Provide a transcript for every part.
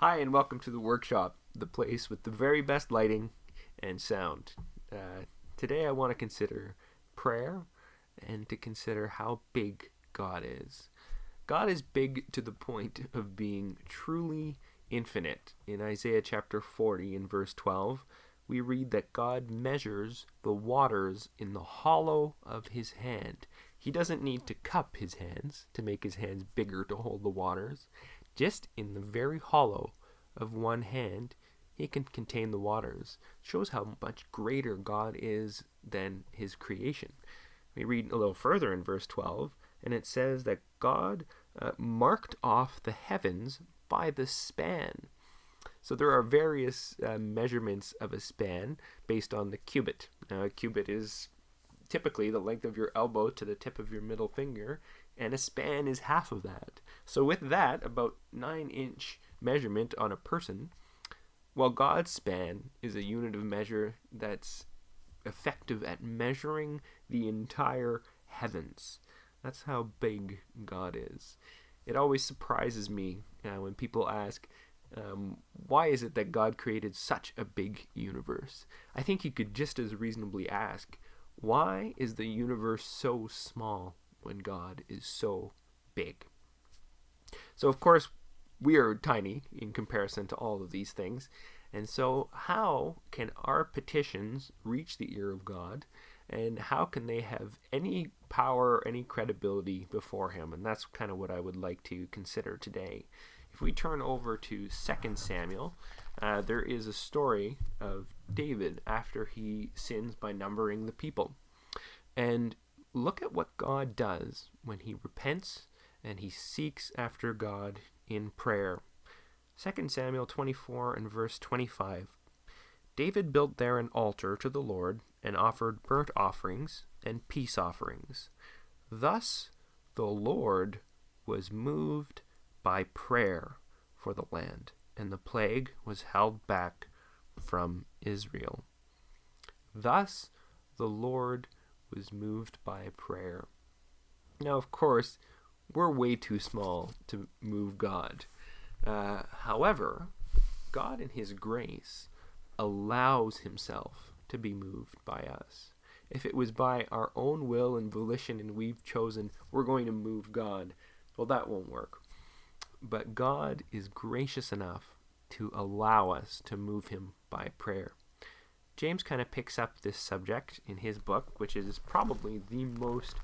Hi, and welcome to the workshop, the place with the very best lighting and sound. Today I want to consider prayer and to consider how big God is. God is big to the point of being truly infinite. In Isaiah chapter 40 and verse 12, we read that God measures the waters in the hollow of his hand. He doesn't need to cup his hands to make his hands bigger to hold the waters. Just in the very hollow of one hand, he can contain the waters. It shows how much greater God is than his creation. We read a little further in verse 12, and it says that God marked off the heavens by the span. So there are various measurements of a span based on the cubit. Now, a cubit is typically the length of your elbow to the tip of your middle finger, and a span is half of that. So with that, about 9-inch measurement on a person, well, God's span is a unit of measure that's effective at measuring the entire heavens. That's how big God is. It always surprises me when people ask, why is it that God created such a big universe? I think you could just as reasonably ask, why is the universe so small when God is so big? So, of course, we are tiny in comparison to all of these things. And so how can our petitions reach the ear of God? And how can they have any power, any credibility before him? And that's kind of what I would like to consider today. If we turn over to 2 Samuel, there is a story of David after he sins by numbering the people. And look at what God does when he repents and he seeks after God in prayer. 2 Samuel 24 and verse 25. David built there an altar to the Lord and offered burnt offerings and peace offerings. Thus the Lord was moved by prayer for the land, and the plague was held back from Israel. Thus the Lord was moved by prayer. Now, of course, we're way too small to move God. However, God in his grace allows himself to be moved by us. If it was by our own will and volition and we've chosen we're going to move God, well, that won't work. But God is gracious enough to allow us to move him by prayer. James kind of picks up this subject in his book, which is probably the most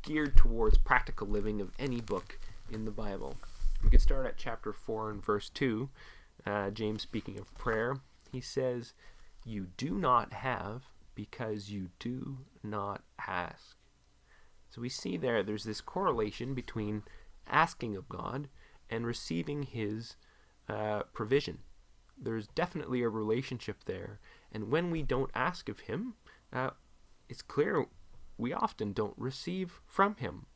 geared towards practical living of any book in the Bible. We could start at chapter 4 and verse 2. James, speaking of prayer, he says, "You do not have because you do not ask." So we see there's this correlation between asking of God and receiving his provision. There's definitely a relationship there. And when we don't ask of him, it's clear we often don't receive from him.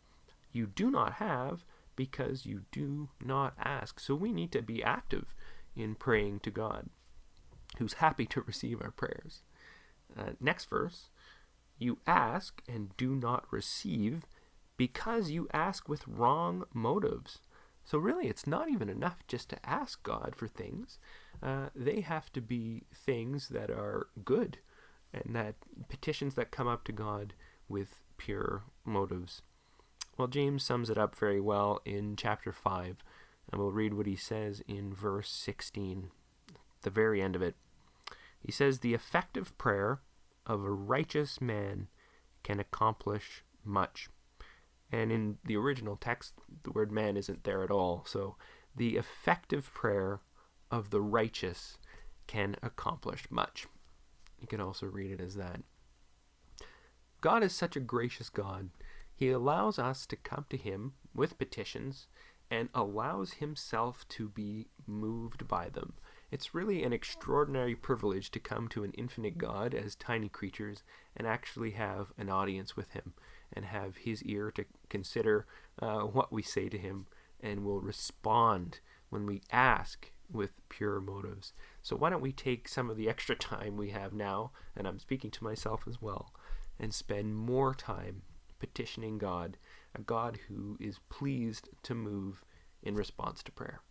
You do not have because you do not ask. So we need to be active in praying to God, who's happy to receive our prayers. Next verse, you ask and do not receive because you ask with wrong motives. So really, it's not even enough just to ask God for things. They have to be things that are good, and that petitions that come up to God with pure motives. Well, James sums it up very well in chapter 5, and we'll read what he says in verse 16, the very end of it. He says, "The effective prayer of a righteous man can accomplish much." And in the original text, the word man isn't there at all. So the effective prayer of the righteous can accomplish much. You can also read it as that. God is such a gracious God. He allows us to come to him with petitions and allows himself to be moved by them. It's really an extraordinary privilege to come to an infinite God as tiny creatures and actually have an audience with him and have his ear to consider what we say to him, and will respond when we ask with pure motives. So why don't we take some of the extra time we have now, and I'm speaking to myself as well, and spend more time petitioning God, a God who is pleased to move in response to prayer.